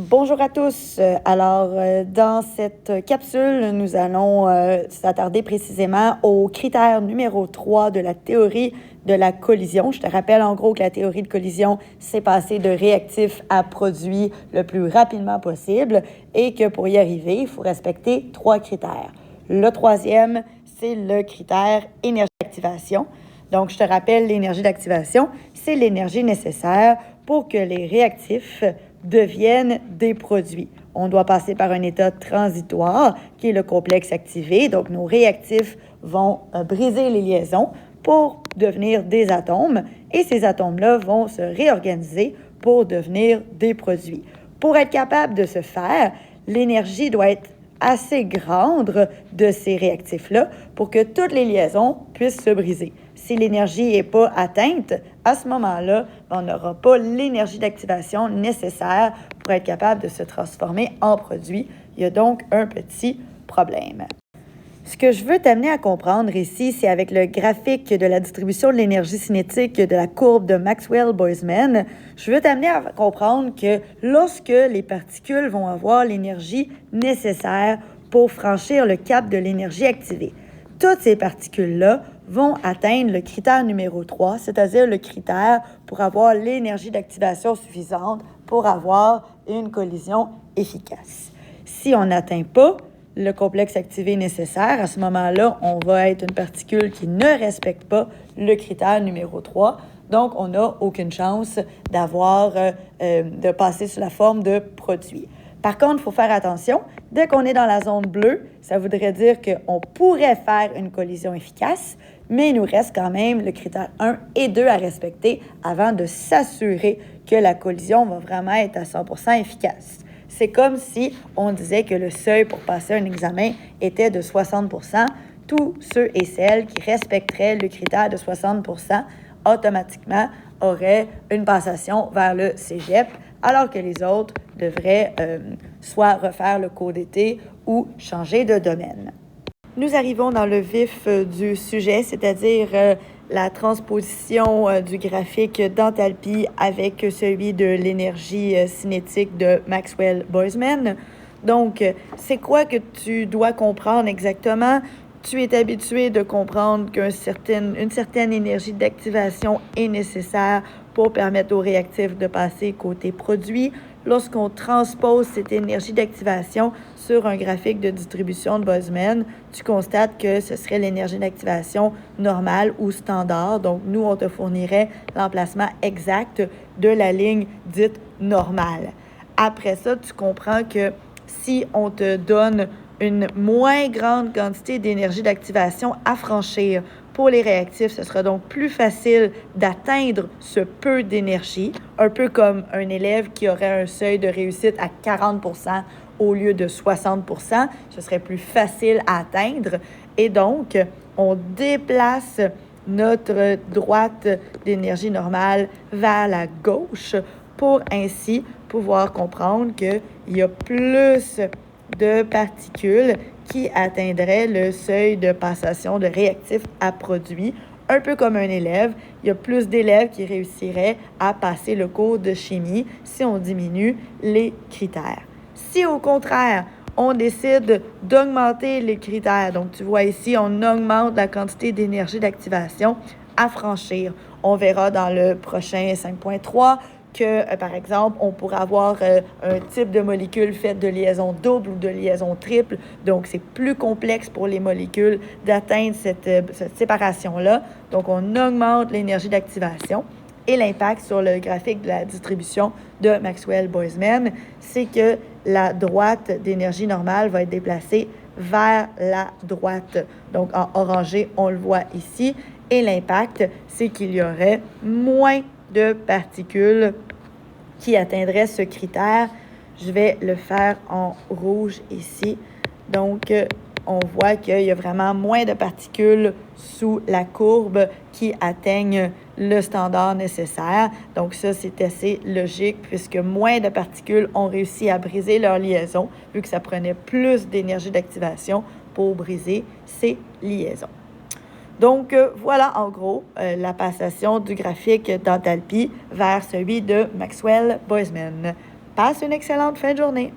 Bonjour à tous. Dans cette capsule, nous allons s'attarder précisément au critère numéro 3 de la théorie de la collision. Je te rappelle en gros que la théorie de collision, c'est passer de réactif à produit le plus rapidement possible et que pour y arriver, il faut respecter 3 critères. Le troisième, c'est le critère énergie d'activation. Donc, je te rappelle, l'énergie d'activation, c'est l'énergie nécessaire pour que les réactifs deviennent des produits. On doit passer par un état transitoire qui est le complexe activé. Donc, nos réactifs vont briser les liaisons pour devenir des atomes et ces atomes-là vont se réorganiser pour devenir des produits. Pour être capable de ce faire, l'énergie doit être assez grande de ces réactifs-là pour que toutes les liaisons puissent se briser. Si l'énergie n'est pas atteinte, à ce moment-là, on n'aura pas l'énergie d'activation nécessaire pour être capable de se transformer en produit. Il y a donc un petit problème. Ce que je veux t'amener à comprendre ici, c'est avec le graphique de la distribution de l'énergie cinétique de la courbe de Maxwell-Boisman, je veux t'amener à comprendre que lorsque les particules vont avoir l'énergie nécessaire pour franchir le cap de l'énergie activée, toutes ces particules-là vont atteindre le critère numéro 3, c'est-à-dire le critère pour avoir l'énergie d'activation suffisante pour avoir une collision efficace. Si on n'atteint pas le complexe activé nécessaire, à ce moment-là, on va être une particule qui ne respecte pas le critère numéro 3. Donc, on n'a aucune chance de passer sous la forme de produit. Par contre, il faut faire attention. Dès qu'on est dans la zone bleue, ça voudrait dire qu'on pourrait faire une collision efficace, mais il nous reste quand même le critère 1 et 2 à respecter avant de s'assurer que la collision va vraiment être à 100% efficace. C'est comme si on disait que le seuil pour passer un examen était de 60%. Tous ceux et celles qui respecteraient le critère de 60% automatiquement auraient une passation vers le cégep, alors que les autres devraient soit refaire le cours d'été ou changer de domaine. Nous arrivons dans le vif du sujet, c'est-à-dire la transposition du graphique d'enthalpie avec celui de l'énergie cinétique de Maxwell-Boisman. Donc, c'est quoi que tu dois comprendre exactement? Tu es habitué de comprendre qu'une certaine énergie d'activation est nécessaire pour permettre aux réactifs de passer côté produit. Lorsqu'on transpose cette énergie d'activation sur un graphique de distribution de Boisman, tu constates que ce serait l'énergie d'activation normale ou standard. Donc, nous, on te fournirait l'emplacement exact de la ligne dite normale. Après ça, tu comprends que si on te donne une moins grande quantité d'énergie d'activation à franchir pour les réactifs, ce sera donc plus facile d'atteindre ce peu d'énergie, un peu comme un élève qui aurait un seuil de réussite à 40% au lieu de 60%. Ce serait plus facile à atteindre. Et donc, on déplace notre droite d'énergie normale vers la gauche pour ainsi pouvoir comprendre qu'il y a plus de particules qui atteindraient le seuil de passation de réactif à produit. Un peu comme un élève, il y a plus d'élèves qui réussiraient à passer le cours de chimie si on diminue les critères. Si au contraire, on décide d'augmenter les critères, donc tu vois ici, on augmente la quantité d'énergie d'activation à franchir. On verra dans le prochain 5.3 que, par exemple, on pourrait avoir un type de molécule faite de liaison double ou de liaison triple. Donc, c'est plus complexe pour les molécules d'atteindre cette séparation-là. Donc, on augmente l'énergie d'activation. Et l'impact sur le graphique de la distribution de Maxwell-Boisman, c'est que la droite d'énergie normale va être déplacée vers la droite. Donc, en orangé, on le voit ici. Et l'impact, c'est qu'il y aurait moins de particules qui atteindrait ce critère. Je vais le faire en rouge ici. Donc, on voit qu'il y a vraiment moins de particules sous la courbe qui atteignent le standard nécessaire. Donc, ça, c'est assez logique puisque moins de particules ont réussi à briser leur liaison vu que ça prenait plus d'énergie d'activation pour briser ces liaisons. Donc, voilà en gros la passation du graphique d'enthalpie vers celui de Maxwell-Boisman. Passe une excellente fin de journée.